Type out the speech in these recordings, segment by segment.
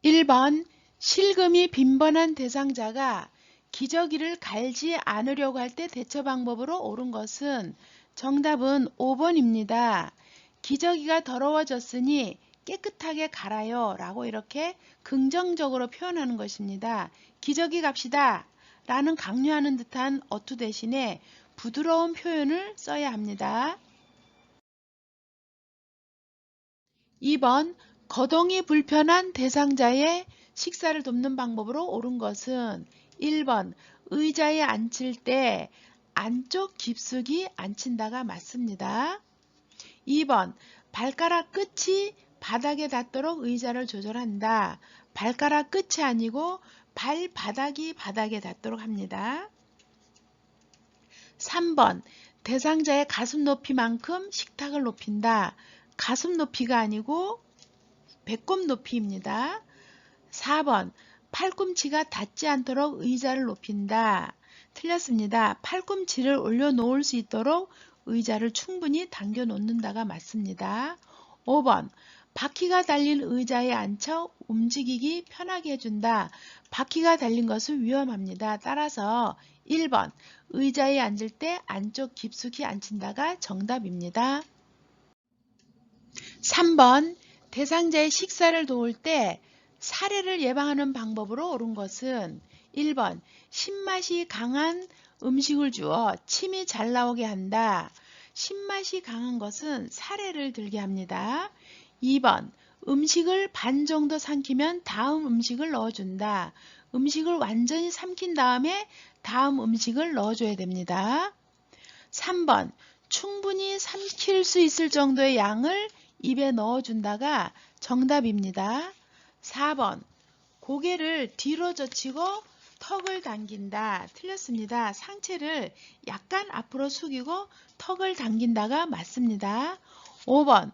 1번 실금이 빈번한 대상자가 기저귀를 갈지 않으려고 할 때 대처 방법으로 옳은 것은 정답은 5번입니다. 기저귀가 더러워졌으니 깨끗하게 갈아요 라고 이렇게 긍정적으로 표현하는 것입니다. 기저귀 갑시다 라는 강요하는 듯한 어투 대신에 부드러운 표현을 써야 합니다. 2번 거동이 불편한 대상자의 식사를 돕는 방법으로 옳은 것은 1번 의자에 앉힐 때 안쪽 깊숙이 앉힌다가 맞습니다. 2번 발가락 끝이 바닥에 닿도록 의자를 조절한다. 발가락 끝이 아니고 발바닥이 바닥에 닿도록 합니다. 3번 대상자의 가슴 높이만큼 식탁을 높인다. 가슴 높이가 아니고 배꼽 높이입니다. 4번 팔꿈치가 닿지 않도록 의자를 높인다. 틀렸습니다. 팔꿈치를 올려놓을 수 있도록 의자를 충분히 당겨 놓는다가 맞습니다. 5번 바퀴가 달린 의자에 앉혀 움직이기 편하게 해준다. 바퀴가 달린 것은 위험합니다. 따라서 1번 의자에 앉을 때 안쪽 깊숙이 앉힌다가 정답입니다. 3번 대상자의 식사를 도울 때 사례를 예방하는 방법으로 옳은 것은 1번 신맛이 강한 음식을 주어 침이 잘 나오게 한다. 신맛이 강한 것은 사례를 들게 합니다. 2번 음식을 반 정도 삼키면 다음 음식을 넣어준다. 음식을 완전히 삼킨 다음에 다음 음식을 넣어줘야 됩니다. 3번 충분히 삼킬 수 있을 정도의 양을 입에 넣어준다가 정답입니다. 4번 고개를 뒤로 젖히고 턱을 당긴다. 틀렸습니다. 상체를 약간 앞으로 숙이고 턱을 당긴다가 맞습니다. 5번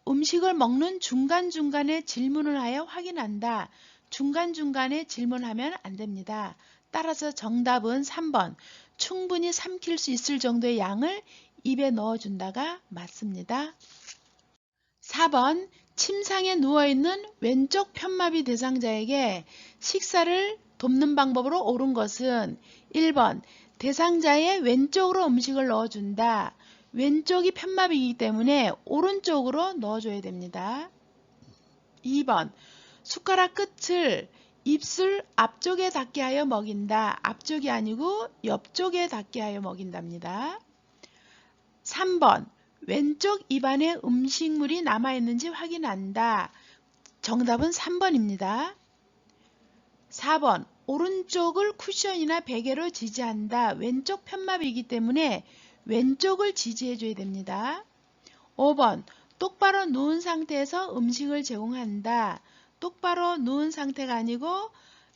음식을 먹는 중간중간에 질문을 하여 확인한다. 중간중간에 질문하면 안됩니다. 따라서 정답은 3번 충분히 삼킬 수 있을 정도의 양을 입에 넣어준다가 맞습니다. 4번 침상에 누워있는 왼쪽 편마비 대상자에게 식사를 돕는 방법으로 옳은 것은 1번 대상자의 왼쪽으로 음식을 넣어준다. 왼쪽이 편마비이기 때문에 오른쪽으로 넣어줘야 됩니다. 2번 숟가락 끝을 입술 앞쪽에 닿게 하여 먹인다. 앞쪽이 아니고 옆쪽에 닿게 하여 먹인답니다. 3번 왼쪽 입안에 음식물이 남아있는지 확인한다. 정답은 3번입니다. 4번 오른쪽을 쿠션이나 베개로 지지한다. 왼쪽 편마비이기 때문에 왼쪽을 지지해줘야 됩니다. 5번 똑바로 누운 상태에서 음식을 제공한다. 똑바로 누운 상태가 아니고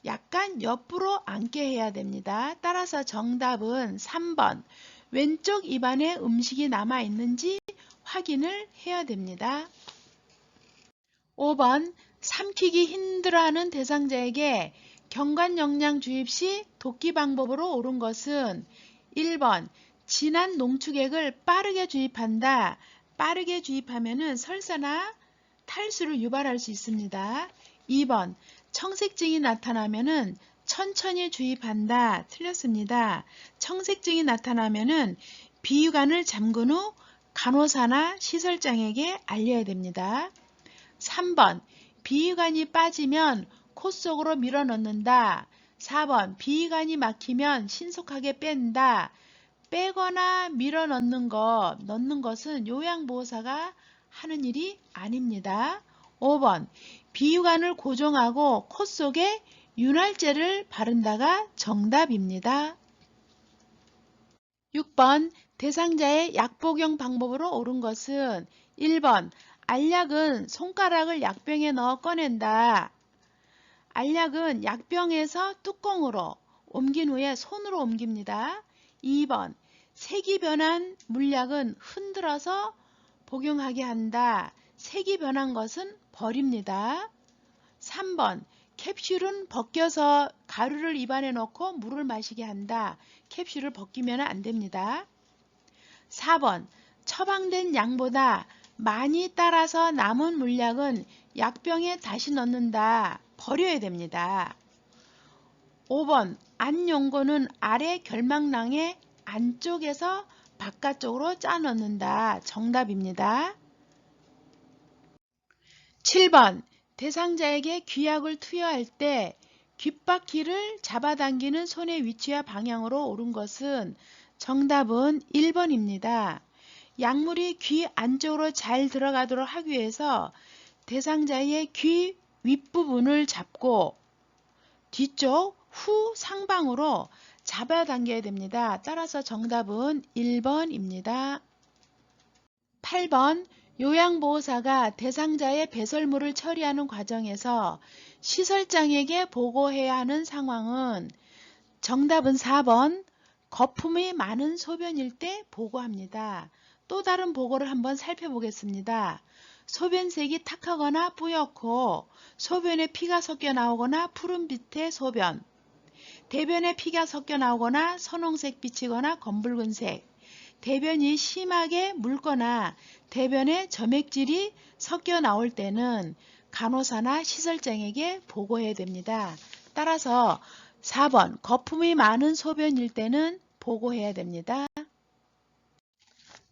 약간 옆으로 앉게 해야 됩니다. 따라서 정답은 3번 왼쪽 입안에 음식이 남아있는지 확인을 해야 됩니다. 5번 삼키기 힘들어하는 대상자에게 경관영양 주입 시 돕기 방법으로 옳은 것은 1번 진한 농축액을 빠르게 주입한다. 빠르게 주입하면 설사나 탈수를 유발할 수 있습니다. 2번 청색증이 나타나면 천천히 주입한다. 틀렸습니다. 청색증이 나타나면 비유관을 잠근 후 간호사나 시설장에게 알려야 됩니다. 3번 비위관이 빠지면 코 속으로 밀어 넣는다. 4번 비위관이 막히면 신속하게 뺀다. 빼거나 밀어 넣는 것은 요양보호사가 하는 일이 아닙니다. 5번 비위관을 고정하고 코 속에 윤활제를 바른다가 정답입니다. 6번 대상자의 약 복용 방법으로 옳은 것은 1번 알약은 손가락을 약병에 넣어 꺼낸다. 알약은 약병에서 뚜껑으로 옮긴 후에 손으로 옮깁니다. 2번 색이 변한 물약은 흔들어서 복용하게 한다. 색이 변한 것은 버립니다. 3번 캡슐은 벗겨서 가루를 입안에 넣고 물을 마시게 한다. 캡슐을 벗기면 안 됩니다. 4번 처방된 양보다 많이 따라서 남은 물약은 약병에 다시 넣는다. 버려야 됩니다. 5번 안용고는 아래 결막낭의 안쪽에서 바깥쪽으로 짜 넣는다. 정답입니다. 7번 대상자에게 귀약을 투여할 때 귓바퀴를 잡아당기는 손의 위치와 방향으로 옳은 것은 정답은 1번입니다. 약물이 귀 안쪽으로 잘 들어가도록 하기 위해서 대상자의 귀 윗부분을 잡고 뒤쪽 후 상방으로 잡아당겨야 됩니다. 따라서 정답은 1번입니다. 8번 요양보호사가 대상자의 배설물을 처리하는 과정에서 시설장에게 보고해야 하는 상황은 정답은 4번 거품이 많은 소변일 때 보고합니다. 또 다른 보고를 한번 살펴보겠습니다. 소변색이 탁하거나 뿌옇고 소변에 피가 섞여 나오거나 푸른빛의 소변, 대변에 피가 섞여 나오거나 선홍색 빛이거나 검붉은색, 대변이 심하게 묽거나 대변에 점액질이 섞여 나올 때는 간호사나 시설장에게 보고해야 됩니다. 따라서 4번 거품이 많은 소변일 때는 보고해야 됩니다.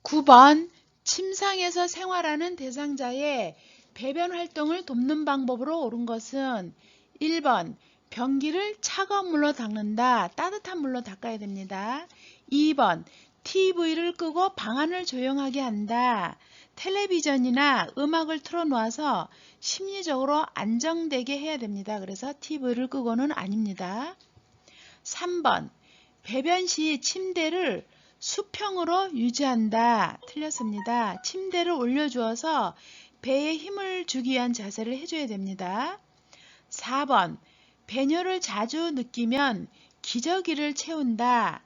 9번 침상에서 생활하는 대상자의 배변 활동을 돕는 방법으로 옳은 것은 1번 변기를 차가운 물로 닦는다. 따뜻한 물로 닦아야 됩니다. 2번 TV를 끄고 방안을 조용하게 한다. 텔레비전이나 음악을 틀어놓아서 심리적으로 안정되게 해야 됩니다. 그래서 TV를 끄고는 아닙니다. 3번 배변 시 침대를 수평으로 유지한다. 틀렸습니다. 침대를 올려주어서 배에 힘을 주기 위한 자세를 해줘야 됩니다. 4번 배뇨를 자주 느끼면 기저귀를 채운다.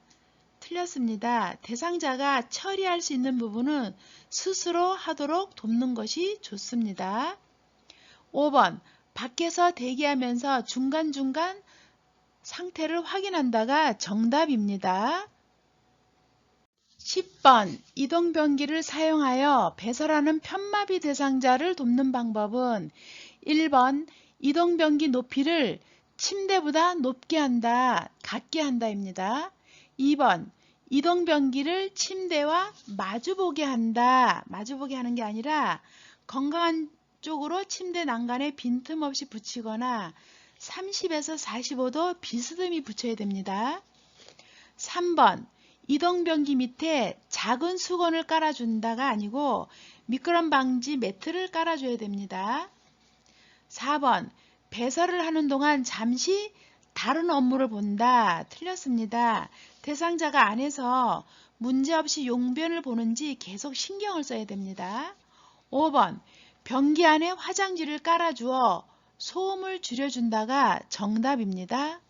틀렸습니다. 대상자가 처리할 수 있는 부분은 스스로 하도록 돕는 것이 좋습니다. 5번 밖에서 대기하면서 중간중간 상태를 확인한다가 정답입니다. 10번 이동변기를 사용하여 배설하는 편마비 대상자를 돕는 방법은 1번 이동변기 높이를 침대보다 높게 한다, 같게 한다입니다. 2번 이동변기를 침대와 마주보게 한다. 마주보게 하는 게 아니라 건강한 쪽으로 침대 난간에 빈틈없이 붙이거나 30에서 45도 비스듬히 붙여야 됩니다. 3번 이동변기 밑에 작은 수건을 깔아준다가 아니고 미끄럼 방지 매트를 깔아줘야 됩니다. 4번 배설을 하는 동안 잠시 다른 업무를 본다. 틀렸습니다. 대상자가 안에서 문제없이 용변을 보는지 계속 신경을 써야 됩니다. 5번 변기 안에 화장지를 깔아주어 소음을 줄여준다가 정답입니다.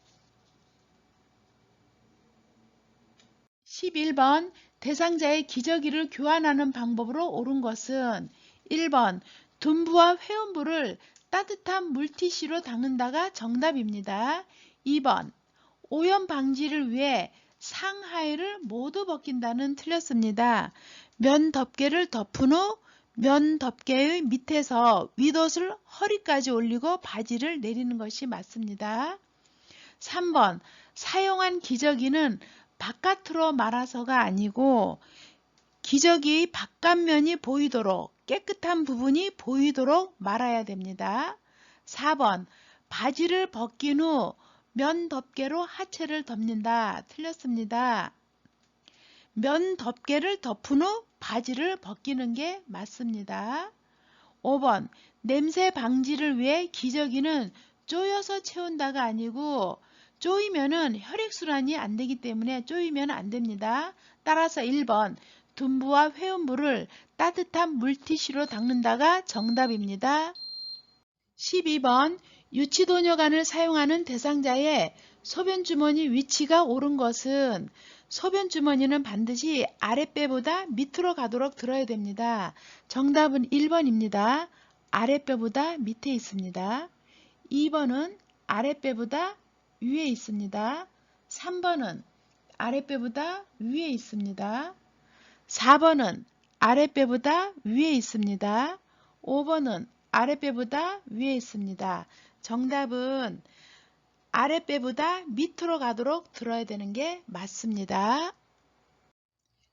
11번 대상자의 기저귀를 교환하는 방법으로 옳은 것은 1번 둔부와 회음부를 따뜻한 물티슈로 닦는다가 정답입니다. 2번 오염 방지를 위해 상하의를 모두 벗긴다는 틀렸습니다. 면 덮개를 덮은 후 면 덮개의 밑에서 윗옷을 허리까지 올리고 바지를 내리는 것이 맞습니다. 3번 사용한 기저귀는 바깥으로 말아서가 아니고 기저귀의 바깥면이 보이도록 깨끗한 부분이 보이도록 말아야 됩니다. 4번 바지를 벗긴 후 면 덮개로 하체를 덮는다. 틀렸습니다. 면 덮개를 덮은 후 바지를 벗기는 게 맞습니다. 5번 냄새 방지를 위해 기저귀는 조여서 채운다가 아니고 조이면은 혈액순환이 안 되기 때문에 조이면 안 됩니다. 따라서 1번 둔부와 회음부를 따뜻한 물티슈로 닦는다가 정답입니다. 12번 유치도뇨관을 사용하는 대상자의 소변주머니 위치가 옳은 것은 소변주머니는 반드시 아랫배보다 밑으로 가도록 들어야 됩니다. 정답은 1번입니다. 아랫배보다 밑에 있습니다. 2번은 아랫배보다 위에 있습니다. 3번은 아랫배보다 위에 있습니다. 4번은 아랫배보다 위에 있습니다. 5번은 아랫배보다 위에 있습니다. 정답은 아랫배보다 밑으로 가도록 들어야 되는 게 맞습니다.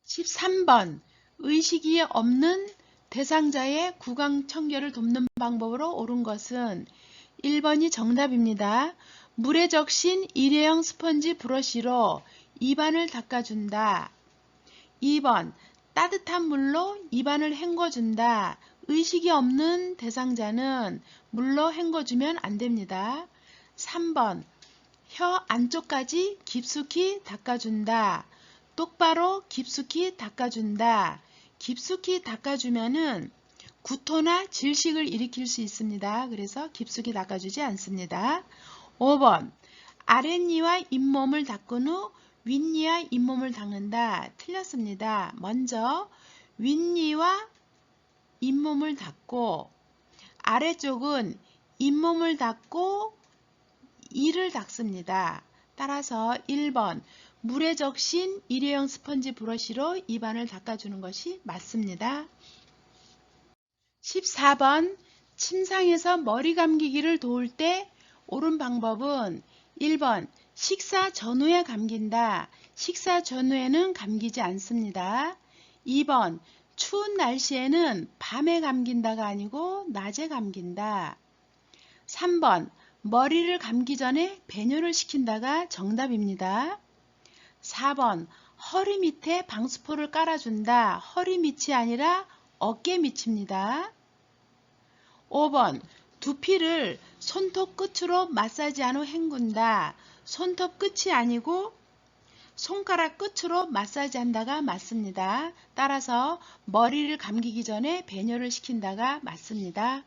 13번 의식이 없는 대상자의 구강청결을 돕는 방법으로 옳은 것은 1번이 정답입니다. 물에 적신 일회용 스펀지 브러쉬로 입안을 닦아준다. 2번 따뜻한 물로 입안을 헹궈준다. 의식이 없는 대상자는 물로 헹궈주면 안됩니다. 3번 혀 안쪽까지 깊숙이 닦아준다. 똑바로 깊숙이 닦아준다. 깊숙이 닦아주면은 구토나 질식을 일으킬 수 있습니다. 그래서 깊숙이 닦아주지 않습니다. 5번 아랫니와 잇몸을 닦은 후 윗니와 잇몸을 닦는다. 틀렸습니다. 먼저 윗니와 잇몸을 닦고 아래쪽은 잇몸을 닦고 이를 닦습니다. 따라서 1번 물에 적신 일회용 스펀지 브러쉬로 입안을 닦아주는 것이 맞습니다. 14번 침상에서 머리 감기기를 도울 때 옳은 방법은 1번 식사 전후에 감긴다. 식사 전후에는 감기지 않습니다. 2번 추운 날씨에는 밤에 감긴다가 아니고 낮에 감긴다. 3번 머리를 감기 전에 배뇨를 시킨다가 정답입니다. 4번 허리 밑에 방수포를 깔아준다. 허리 밑이 아니라 어깨 밑입니다. 5번 두피를 손톱 끝으로 마사지한 후 헹군다. 손톱 끝이 아니고 손가락 끝으로 마사지한다가 맞습니다. 따라서 머리를 감기기 전에 배뇨를 시킨다가 맞습니다.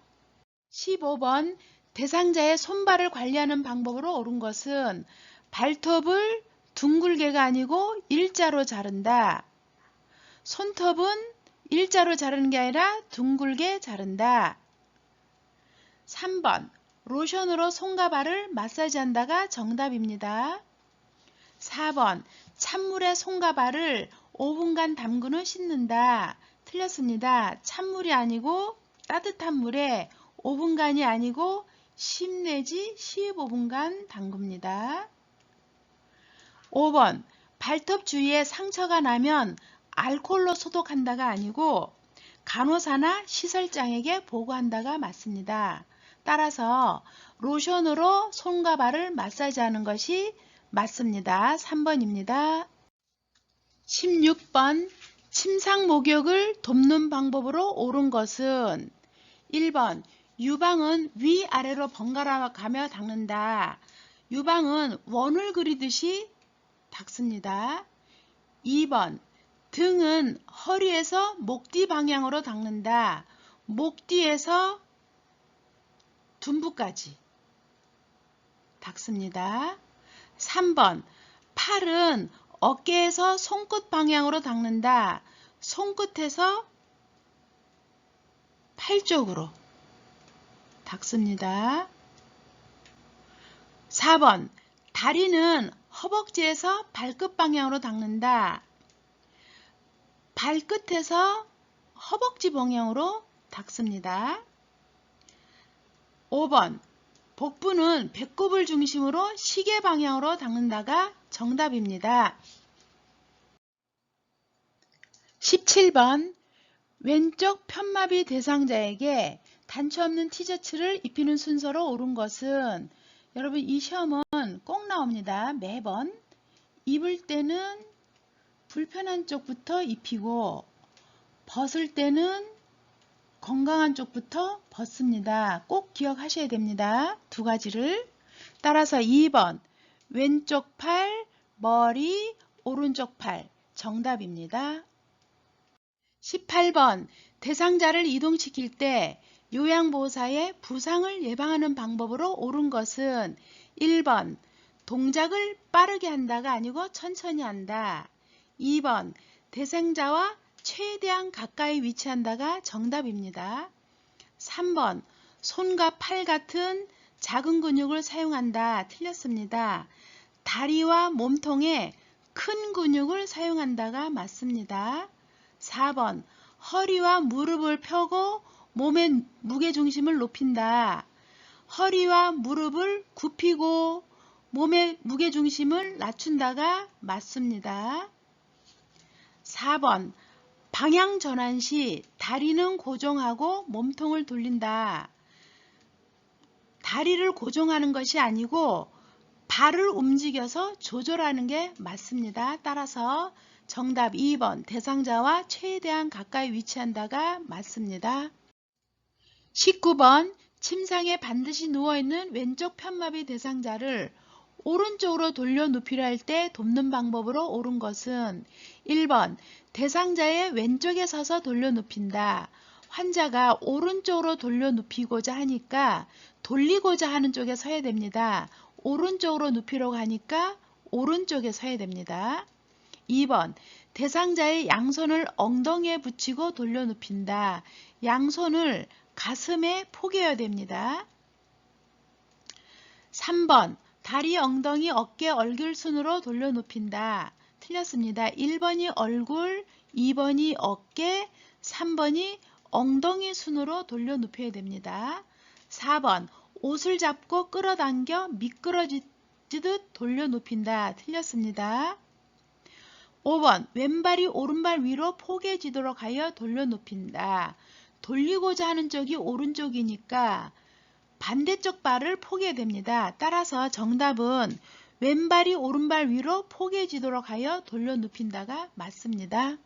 15번 대상자의 손발을 관리하는 방법으로 옳은 것은 발톱을 둥글게가 아니고 일자로 자른다. 손톱은 일자로 자르는 게 아니라 둥글게 자른다. 3번 로션으로 손과 발을 마사지한다가 정답입니다. 4번 찬물에 손과 발을 5분간 담근 후 씻는다. 틀렸습니다. 찬물이 아니고 따뜻한 물에 5분간이 아니고 10 내지 15분간 담급니다. 5번 발톱 주위에 상처가 나면 알코올로 소독한다가 아니고 간호사나 시설장에게 보고한다가 맞습니다. 따라서 로션으로 손과 발을 마사지하는 것이 맞습니다. 3번입니다. 16번 침상 목욕을 돕는 방법으로 옳은 것은 1번 유방은 위아래로 번갈아 가며 닦는다. 유방은 원을 그리듯이 닦습니다. 2번 등은 허리에서 목뒤 방향으로 닦는다. 목 뒤에서 둔부까지 닦습니다. 3번 팔은 어깨에서 손끝 방향으로 닦는다. 손끝에서 팔 쪽으로 닦습니다. 4번 다리는 허벅지에서 발끝 방향으로 닦는다. 발끝에서 허벅지 방향으로 닦습니다. 5번 복부는 배꼽을 중심으로 시계 방향으로 닦는다가 정답입니다. 17번 왼쪽 편마비 대상자에게 단추 없는 티셔츠를 입히는 순서로 옳은 것은 여러분 이 시험은 꼭 나옵니다. 매번 입을 때는 불편한 쪽부터 입히고 벗을 때는 건강한 쪽부터 벗습니다. 꼭 기억하셔야 됩니다. 두 가지를. 따라서 2번 왼쪽 팔, 머리, 오른쪽 팔 정답입니다. 18번 대상자를 이동시킬 때 요양보호사의 부상을 예방하는 방법으로 옳은 것은 1번 동작을 빠르게 한다가 아니고 천천히 한다. 2번 대상자와 최대한 가까이 위치한다가 정답입니다. 3번 손과 팔 같은 작은 근육을 사용한다. 틀렸습니다. 다리와 몸통에 큰 근육을 사용한다가 맞습니다. 4번 허리와 무릎을 펴고 몸의 무게중심을 높인다. 허리와 무릎을 굽히고 몸의 무게중심을 낮춘다가 맞습니다. 4번 방향 전환 시 다리는 고정하고 몸통을 돌린다. 다리를 고정하는 것이 아니고 발을 움직여서 조절하는 게 맞습니다. 따라서 정답 2번 대상자와 최대한 가까이 위치한다가 맞습니다. 19번 침상에 반드시 누워있는 왼쪽 편마비 대상자를 오른쪽으로 돌려 눕히려 할 때 돕는 방법으로 옳은 것은 1번 대상자의 왼쪽에 서서 돌려 눕힌다. 환자가 오른쪽으로 돌려 눕히고자 하니까 돌리고자 하는 쪽에 서야 됩니다. 오른쪽으로 눕히려고 하니까 오른쪽에 서야 됩니다. 2번 대상자의 양손을 엉덩이에 붙이고 돌려 눕힌다. 양손을 가슴에 포개어야 됩니다. 3번 다리, 엉덩이, 어깨, 얼굴 순으로 돌려 눕힌다. 틀렸습니다. 1번이 얼굴, 2번이 어깨, 3번이 엉덩이 순으로 돌려 눕혀야 됩니다. 4번 옷을 잡고 끌어당겨 미끄러지듯 돌려 눕힌다. 틀렸습니다. 5번 왼발이 오른발 위로 포개지도록 하여 돌려 눕힌다. 돌리고자 하는 쪽이 오른쪽이니까 반대쪽 발을 포개야 됩니다. 따라서 정답은 왼발이 오른발 위로 포개지도록 하여 돌려 눕힌다가 맞습니다.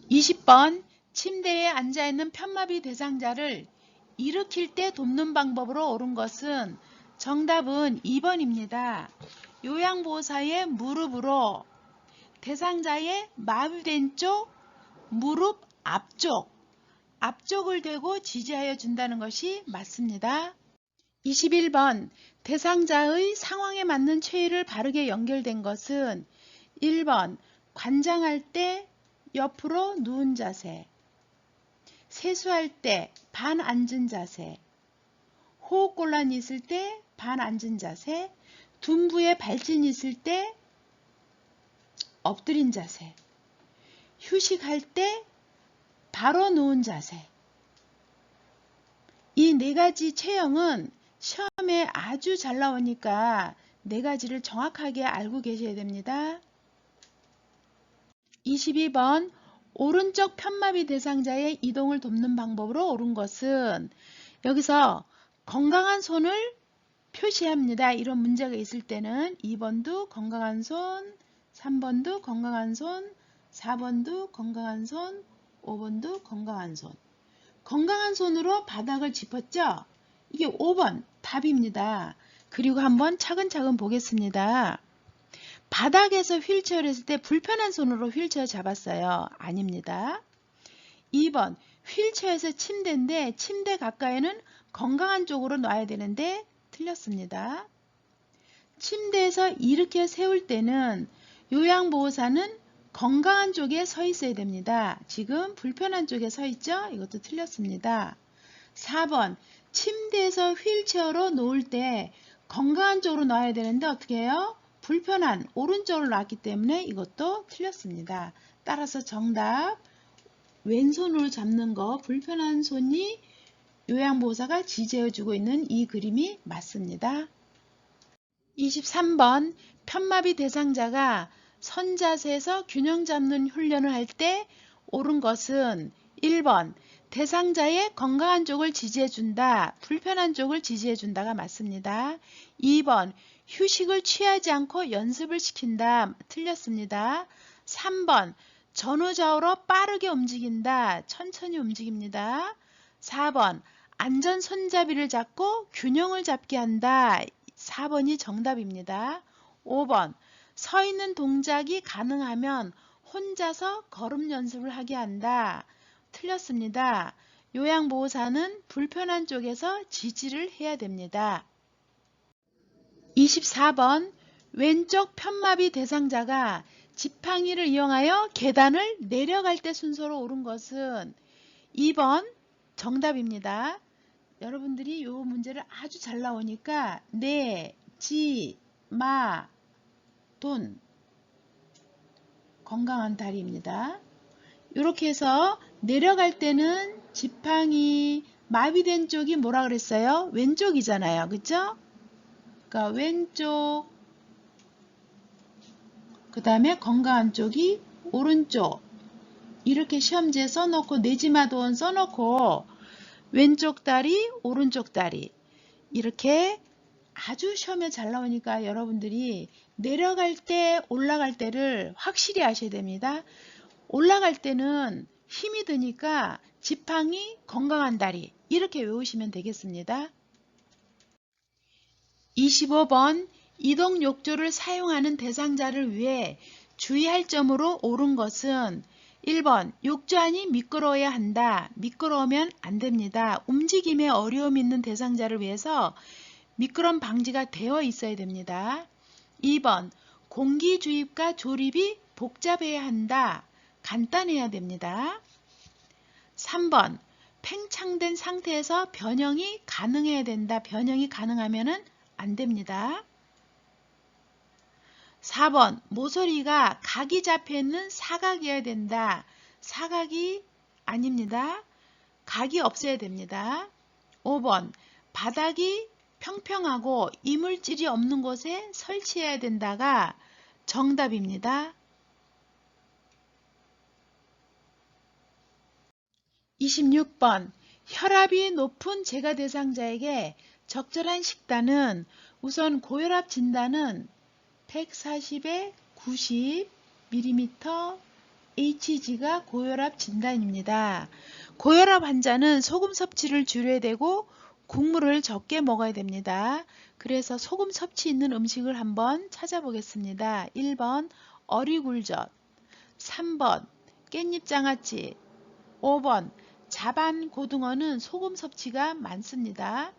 20번 침대에 앉아있는 편마비 대상자를 일으킬 때 돕는 방법으로 옳은 것은 정답은 2번입니다. 요양보호사의 무릎으로 대상자의 마비된 쪽 무릎 앞쪽을 대고 지지하여 준다는 것이 맞습니다. 21번 대상자의 상황에 맞는 체위를 바르게 연결된 것은 1번 관장할 때 옆으로 누운 자세, 세수할 때 반앉은 자세, 호흡곤란이 있을 때 반앉은 자세, 둔부에 발진이 있을 때 엎드린 자세, 휴식할 때 바로 누운 자세. 이 네 가지 체형은 시험에 아주 잘 나오니까 네 가지를 정확하게 알고 계셔야 됩니다. 22번 오른쪽 편마비 대상자의 이동을 돕는 방법으로 옳은 것은 여기서 건강한 손을 표시합니다. 이런 문제가 있을 때는 2번도 건강한 손, 3번도 건강한 손, 4번도 건강한 손, 5번도 건강한 손. 건강한 손으로 바닥을 짚었죠? 이게 5번 답입니다. 그리고 한번 차근차근 보겠습니다. 바닥에서 휠체어를 했을 때 불편한 손으로 휠체어 잡았어요. 아닙니다. 2번 휠체어에서 침대인데 침대 가까이는 건강한 쪽으로 놔야 되는데 틀렸습니다. 침대에서 이렇게 세울 때는 요양보호사는 건강한 쪽에 서 있어야 됩니다. 지금 불편한 쪽에 서 있죠? 이것도 틀렸습니다. 4번 침대에서 휠체어로 놓을 때 건강한 쪽으로 놔야 되는데 어떻게 해요? 불편한 오른쪽으로 놨기 때문에 이것도 틀렸습니다. 따라서 정답 왼손으로 잡는 거 불편한 손이 요양보호사가 지지해주고 있는 이 그림이 맞습니다. 23번 편마비 대상자가 선자세에서 균형 잡는 훈련을 할 때 옳은 것은 1번 대상자의 건강한 쪽을 지지해준다. 불편한 쪽을 지지해준다가 맞습니다. 2번 휴식을 취하지 않고 연습을 시킨다. 틀렸습니다. 3번 전후좌우로 빠르게 움직인다. 천천히 움직입니다. 4번 안전 손잡이를 잡고 균형을 잡게 한다. 4번이 정답입니다. 5번 서 있는 동작이 가능하면 혼자서 걸음 연습을 하게 한다. 틀렸습니다. 요양보호사는 불편한 쪽에서 지지를 해야 됩니다. 24번 왼쪽 편마비 대상자가 지팡이를 이용하여 계단을 내려갈 때 순서로 옳은 것은 2번 정답입니다. 여러분들이 이 문제를 아주 잘 나오니까 내, 지, 마, 돈 건강한 다리입니다. 이렇게 해서 내려갈 때는 지팡이, 마비된 쪽이 뭐라 그랬어요? 왼쪽이잖아요. 그쵸? 그러니까 왼쪽, 그 다음에 건강한 쪽이 오른쪽. 이렇게 시험지에 써놓고 내지마도원 써놓고 왼쪽 다리, 오른쪽 다리 이렇게 아주 시험에 잘 나오니까 여러분들이 내려갈 때, 올라갈 때를 확실히 아셔야 됩니다. 올라갈 때는 힘이 드니까 지팡이, 건강한 다리 이렇게 외우시면 되겠습니다. 25번 이동 욕조를 사용하는 대상자를 위해 주의할 점으로 옳은 것은 1번 욕조 안이 미끄러워야 한다. 미끄러우면 안 됩니다. 움직임에 어려움이 있는 대상자를 위해서 미끄럼 방지가 되어 있어야 됩니다. 2번 공기 주입과 조립이 복잡해야 한다. 간단해야 됩니다. 3번 팽창된 상태에서 변형이 가능해야 된다. 변형이 가능하면 안 됩니다. 4번 모서리가 각이 잡혀 있는 사각이어야 된다. 사각이 아닙니다. 각이 없어야 됩니다. 5번 바닥이 평평하고 이물질이 없는 곳에 설치해야 된다가 정답입니다. 26번 혈압이 높은 재가 대상자에게 적절한 식단은 우선 고혈압 진단은 140에 90mm HG가 고혈압 진단입니다. 고혈압 환자는 소금 섭취를 줄여야 되고 국물을 적게 먹어야 됩니다. 그래서 소금 섭취 있는 음식을 한번 찾아보겠습니다. 1번 어리굴젓, 3번 깻잎장아찌, 5번 자반 고등어는 소금 섭취가 많습니다.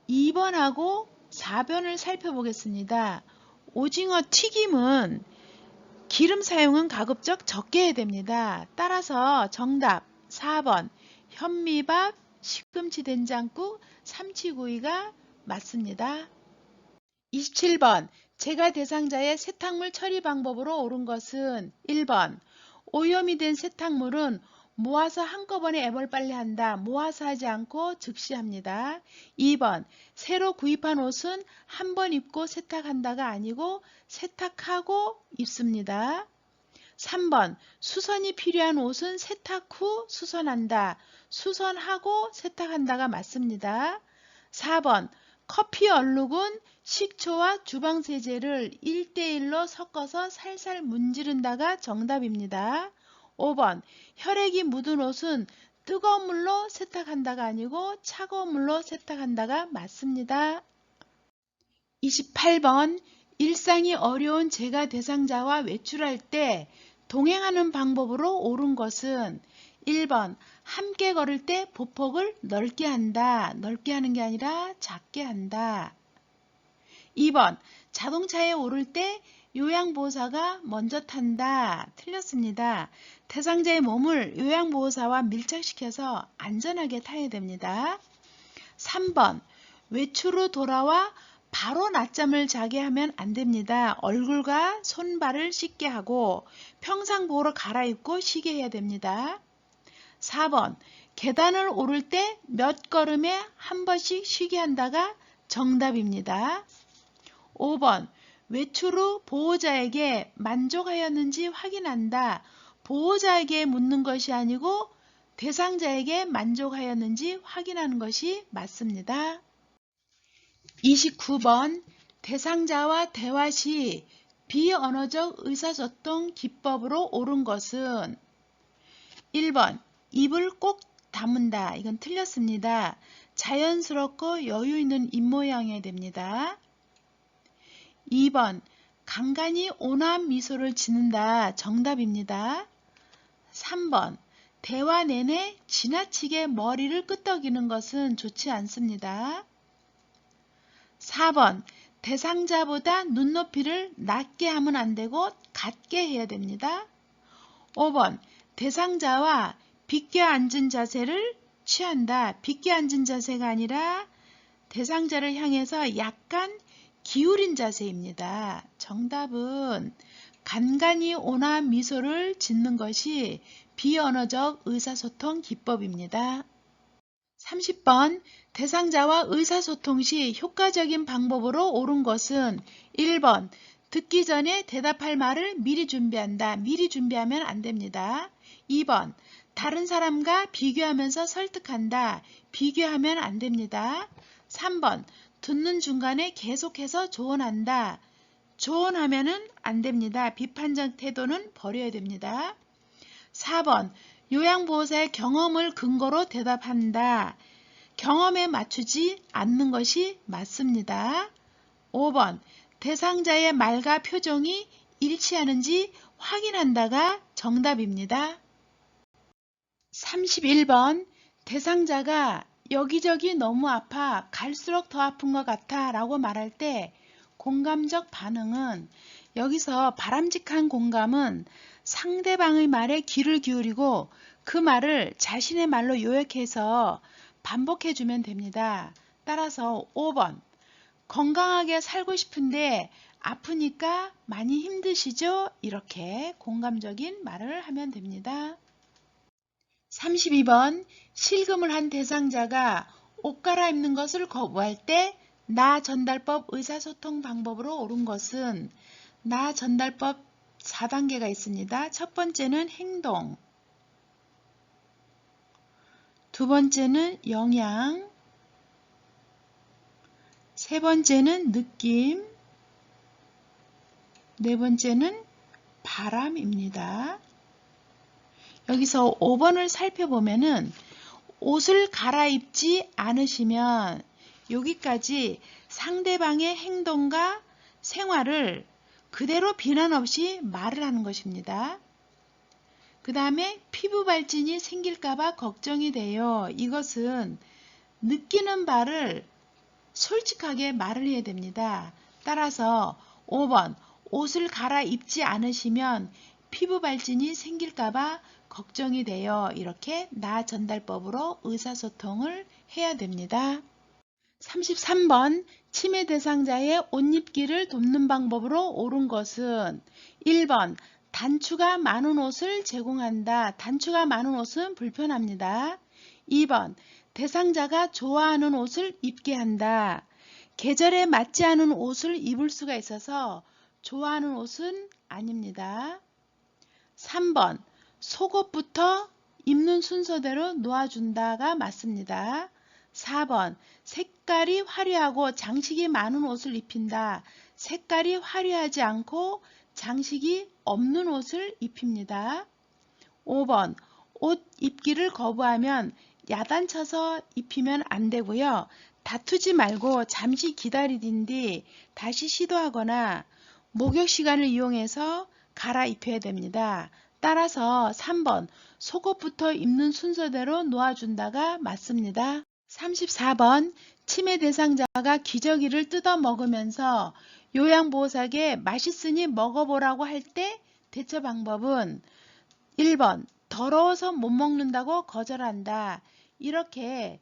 2번하고 4번을 살펴보겠습니다. 오징어 튀김은 기름 사용은 가급적 적게 해야 됩니다. 따라서 정답 4번 현미밥, 시금치 된장국, 삼치구이가 맞습니다. 27번 재가 대상자의 세탁물 처리 방법으로 옳은 것은 1번 오염이 된 세탁물은 모아서 한꺼번에 애벌빨래한다. 모아서 하지 않고 즉시 합니다. 2번 새로 구입한 옷은 한 번 입고 세탁한다가 아니고 세탁하고 입습니다. 3번 수선이 필요한 옷은 세탁 후 수선한다. 수선하고 세탁한다가 맞습니다. 4번 커피 얼룩은 식초와 주방세제를 1:1로 섞어서 살살 문지른다가 정답입니다. 5번 혈액이 묻은 옷은 뜨거운 물로 세탁한다가 아니고 차가운 물로 세탁한다가 맞습니다. 28번 일상이 어려운 재가 대상자와 외출할 때 동행하는 방법으로 옳은 것은 1번 함께 걸을 때 보폭을 넓게 한다. 넓게 하는 게 아니라 작게 한다. 2번 자동차에 오를 때 요양보호사가 먼저 탄다. 틀렸습니다. 대상자의 몸을 요양보호사와 밀착시켜서 안전하게 타야 됩니다. 3번 외출 후 돌아와 바로 낮잠을 자게 하면 안 됩니다. 얼굴과 손발을 씻게 하고 평상복으로 갈아입고 쉬게 해야 됩니다. 4번 계단을 오를 때 몇 걸음에 한 번씩 쉬게 한다가 정답입니다. 5번 외출 후 보호자에게 만족하였는지 확인한다. 보호자에게 묻는 것이 아니고 대상자에게 만족하였는지 확인하는 것이 맞습니다. 29번 대상자와 대화 시 비언어적 의사소통 기법으로 옳은 것은 1번 입을 꼭 다문다. 이건 틀렸습니다. 자연스럽고 여유 있는 입모양이어야 됩니다. 2번 간간히 온화한 미소를 짓는다. 정답입니다. 3번 대화 내내 지나치게 머리를 끄덕이는 것은 좋지 않습니다. 4번 대상자보다 눈높이를 낮게 하면 안 되고 같게 해야 됩니다. 5번 대상자와 비껴 앉은 자세를 취한다. 비껴 앉은 자세가 아니라 대상자를 향해서 약간 기울인 자세입니다. 정답은 간간히 온화한 미소를 짓는 것이 비언어적 의사소통 기법입니다. 30번 대상자와 의사소통 시 효과적인 방법으로 옳은 것은 1번 듣기 전에 대답할 말을 미리 준비한다. 미리 준비하면 안 됩니다. 2번 다른 사람과 비교하면서 설득한다. 비교하면 안 됩니다. 3번 듣는 중간에 계속해서 조언한다. 조언하면은 안 됩니다. 비판적 태도는 버려야 됩니다. 4번 요양보호사의 경험을 근거로 대답한다. 경험에 맞추지 않는 것이 맞습니다. 5번 대상자의 말과 표정이 일치하는지 확인한다가 정답입니다. 31번 대상자가 여기저기 너무 아파 갈수록 더 아픈 것 같아 라고 말할 때 공감적 반응은 여기서 바람직한 공감은 상대방의 말에 귀를 기울이고 그 말을 자신의 말로 요약해서 반복해 주면 됩니다. 따라서 5번 건강하게 살고 싶은데 아프니까 많이 힘드시죠? 이렇게 공감적인 말을 하면 됩니다. 32번 실금을 한 대상자가 옷 갈아입는 것을 거부할 때 나 전달법 의사소통 방법으로 옳은 것은 나 전달법 4단계가 있습니다. 첫 번째는 행동, 두 번째는 영향, 세 번째는 느낌, 네 번째는 바람입니다. 여기서 5번을 살펴보면은 옷을 갈아입지 않으시면 여기까지 상대방의 행동과 생활을 그대로 비난 없이 말을 하는 것입니다. 그 다음에 피부 발진이 생길까봐 걱정이 돼요. 이것은 느끼는 바를 솔직하게 말을 해야 됩니다. 따라서 5번 옷을 갈아입지 않으시면 피부 발진이 생길까봐 걱정이 돼요. 이렇게 나 전달법으로 의사소통을 해야 됩니다. 33번 치매 대상자의 옷 입기를 돕는 방법으로 옳은 것은 1번 단추가 많은 옷을 제공한다. 단추가 많은 옷은 불편합니다. 2번 대상자가 좋아하는 옷을 입게 한다. 계절에 맞지 않은 옷을 입을 수가 있어서 좋아하는 옷은 아닙니다. 3번 속옷부터 입는 순서대로 놓아준다가 맞습니다. 4번 색깔이 화려하고 장식이 많은 옷을 입힌다. 색깔이 화려하지 않고 장식이 없는 옷을 입힙니다. 5번 옷 입기를 거부하면 야단쳐서 입히면 안 되고요. 다투지 말고 잠시 기다리던 뒤 다시 시도하거나 목욕 시간을 이용해서 갈아입혀야 됩니다. 따라서 3번 속옷부터 입는 순서대로 놓아준다가 맞습니다. 34번 치매 대상자가 기저귀를 뜯어 먹으면서 요양보호사에게 맛있으니 먹어보라고 할 때 대처 방법은 1번 더러워서 못 먹는다고 거절한다. 이렇게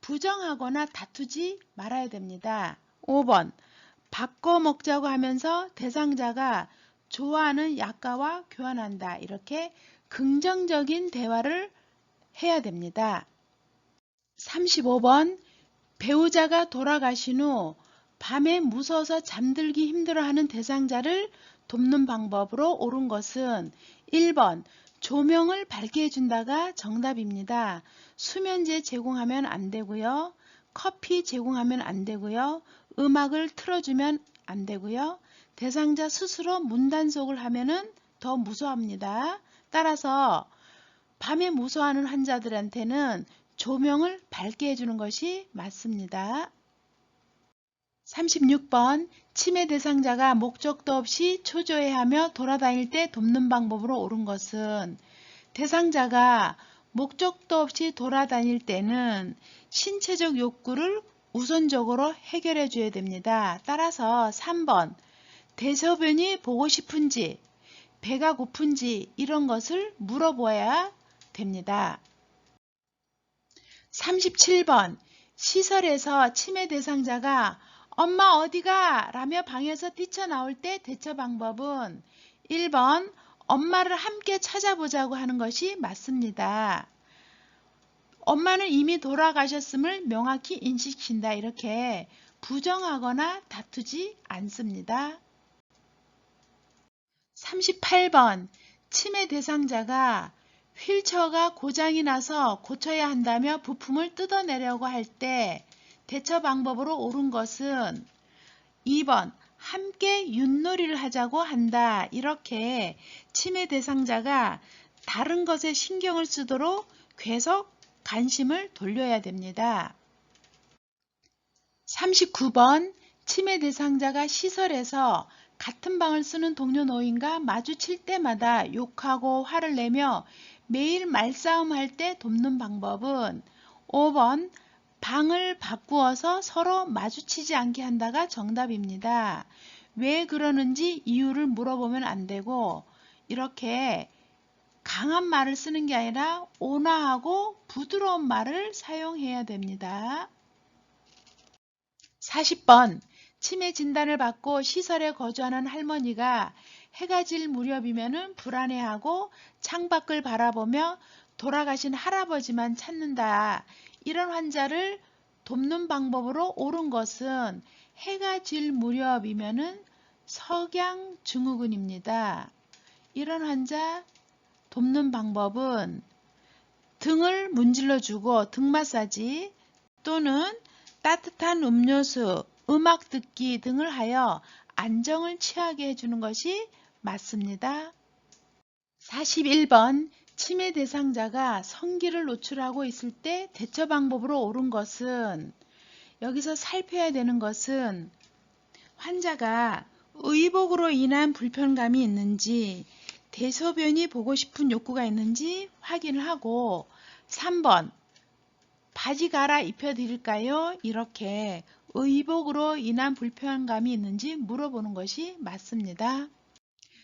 부정하거나 다투지 말아야 됩니다. 5번 바꿔 먹자고 하면서 대상자가 좋아하는 약과와 교환한다. 이렇게 긍정적인 대화를 해야 됩니다. 35번 배우자가 돌아가신 후 밤에 무서워서 잠들기 힘들어하는 대상자를 돕는 방법으로 옳은 것은 1번 조명을 밝게 해준다가 정답입니다. 수면제 제공하면 안 되고요. 커피 제공하면 안 되고요. 음악을 틀어주면 안 되고요. 대상자 스스로 문단속을 하면은 더 무서워합니다. 따라서 밤에 무서워하는 환자들한테는 조명을 밝게 해주는 것이 맞습니다. 36번 치매 대상자가 목적도 없이 초조해하며 돌아다닐 때 돕는 방법으로 옳은 것은 대상자가 목적도 없이 돌아다닐 때는 신체적 욕구를 우선적으로 해결해 줘야 됩니다. 따라서 3번 대소변이 보고 싶은지 배가 고픈지 이런 것을 물어보아야 됩니다. 37번 시설에서 치매 대상자가 엄마 어디가? 라며 방에서 뛰쳐나올 때 대처 방법은 1번 엄마를 함께 찾아보자고 하는 것이 맞습니다. 엄마는 이미 돌아가셨음을 명확히 인식신다. 이렇게 부정하거나 다투지 않습니다. 38번 치매 대상자가 휠체어가 고장이 나서 고쳐야 한다며 부품을 뜯어내려고 할 때 대처 방법으로 옳은 것은 2번 함께 윷놀이를 하자고 한다. 이렇게 치매 대상자가 다른 것에 신경을 쓰도록 계속 관심을 돌려야 됩니다. 39번 치매 대상자가 시설에서 같은 방을 쓰는 동료 노인과 마주칠 때마다 욕하고 화를 내며 매일 말싸움할 때 돕는 방법은 5번 방을 바꾸어서 서로 마주치지 않게 한다가 정답입니다. 왜 그러는지 이유를 물어보면 안 되고 이렇게 강한 말을 쓰는 게 아니라 온화하고 부드러운 말을 사용해야 됩니다. 40번 치매 진단을 받고 시설에 거주하는 할머니가 해가 질 무렵이면 불안해하고 창밖을 바라보며 돌아가신 할아버지만 찾는다. 이런 환자를 돕는 방법으로 옳은 것은 해가 질 무렵이면 석양증후군입니다. 이런 환자 돕는 방법은 등을 문질러주고 등 마사지 또는 따뜻한 음료수, 음악 듣기 등을 하여 안정을 취하게 해주는 것이 맞습니다. 41번 치매 대상자가 성기를 노출하고 있을 때 대처 방법으로 옳은 것은 여기서 살펴야 되는 것은 환자가 의복으로 인한 불편감이 있는지 대소변이 보고 싶은 욕구가 있는지 확인을 하고 3번 바지 갈아입혀 드릴까요? 이렇게 의복으로 인한 불편감이 있는지 물어보는 것이 맞습니다.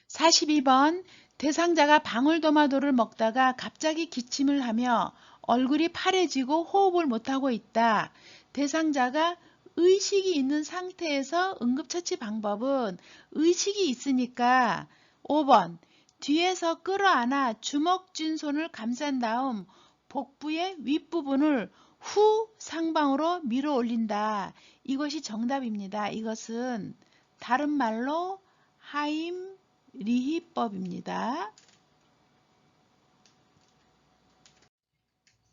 42번 대상자가 방울토마토를 먹다가 갑자기 기침을 하며 얼굴이 파래지고 호흡을 못하고 있다. 대상자가 의식이 있는 상태에서 응급처치 방법은 의식이 있으니까 5번 뒤에서 끌어안아 주먹 쥔 손을 감싼 다음 복부의 윗부분을 후 상방으로 밀어 올린다. 이것이 정답입니다. 이것은 다른 말로 하임 리히법입니다.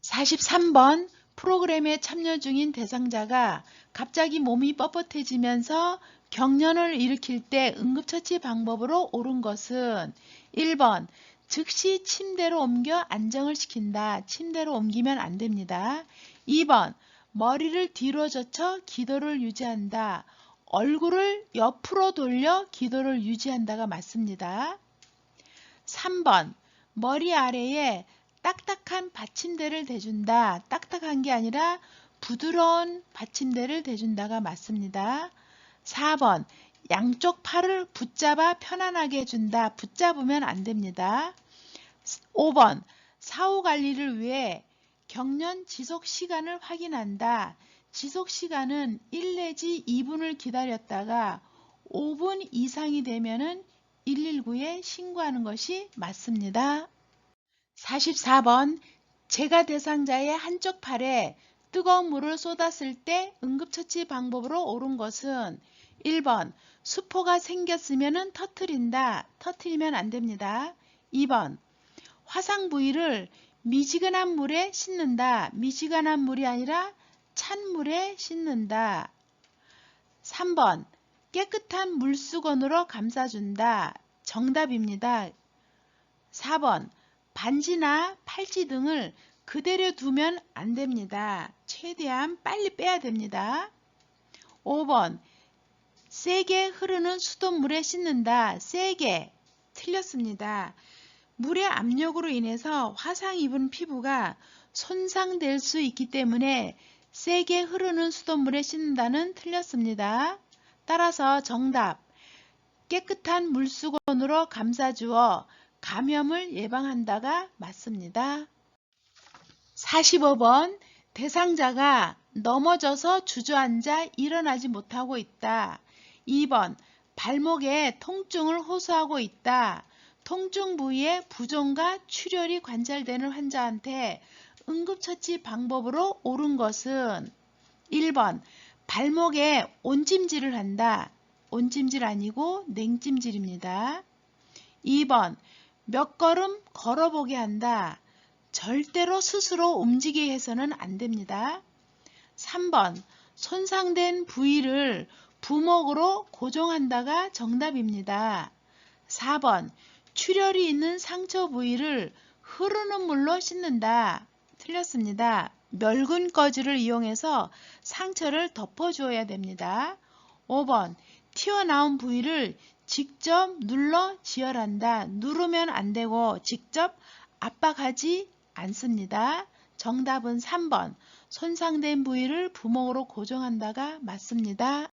43번 프로그램에 참여 중인 대상자가 갑자기 몸이 뻣뻣해지면서 경련을 일으킬 때 응급처치 방법으로 옳은 것은 1번 즉시 침대로 옮겨 안정을 시킨다. 침대로 옮기면 안 됩니다. 2번 머리를 뒤로 젖혀 기도를 유지한다. 얼굴을 옆으로 돌려 기도를 유지한다가 맞습니다. 3번 머리 아래에 딱딱한 받침대를 대준다. 딱딱한 게 아니라 부드러운 받침대를 대준다가 맞습니다. 4번 양쪽 팔을 붙잡아 편안하게 해준다. 붙잡으면 안 됩니다. 5번 사후관리를 위해 경련 지속 시간을 확인한다. 지속 시간은 1 내지 2분을 기다렸다가 5분 이상이 되면 119에 신고하는 것이 맞습니다. 44번 재가 대상자의 한쪽 팔에 뜨거운 물을 쏟았을 때 응급처치 방법으로 옳은 것은 1번 수포가 생겼으면 터트린다. 터트리면 안 됩니다. 2번 화상 부위를 미지근한 물에 씻는다. 미지근한 물이 아니라 찬물에 씻는다. 3번 깨끗한 물수건으로 감싸준다. 정답입니다. 4번 반지나 팔찌 등을 그대로 두면 안 됩니다. 최대한 빨리 빼야 됩니다. 5번 세게 흐르는 수돗물에 씻는다. 세게 틀렸습니다. 물의 압력으로 인해서 화상 입은 피부가 손상될 수 있기 때문에 세게 흐르는 수돗물에 씻는다는 틀렸습니다. 따라서 정답 깨끗한 물수건으로 감싸주어 감염을 예방한다가 맞습니다. 45번 대상자가 넘어져서 주저앉아 일어나지 못하고 있다. 2번 발목에 통증을 호소하고 있다. 통증 부위에 부종과 출혈이 관찰되는 환자한테 응급처치 방법으로 옳은 것은 1번 발목에 온찜질을 한다. 온찜질 아니고 냉찜질입니다. 2번 몇 걸음 걸어보게 한다. 절대로 스스로 움직이게 해서는 안 됩니다. 3번 손상된 부위를 부목으로 고정한다가 정답입니다. 4번 출혈이 있는 상처 부위를 흐르는 물로 씻는다. 틀렸습니다. 멸균 꺼지를 이용해서 상처를 덮어주어야 됩니다. 5번 튀어나온 부위를 직접 눌러 지혈한다. 누르면 안 되고 직접 압박하지 않습니다. 정답은 3번 손상된 부위를 부목으로 고정한다가 맞습니다.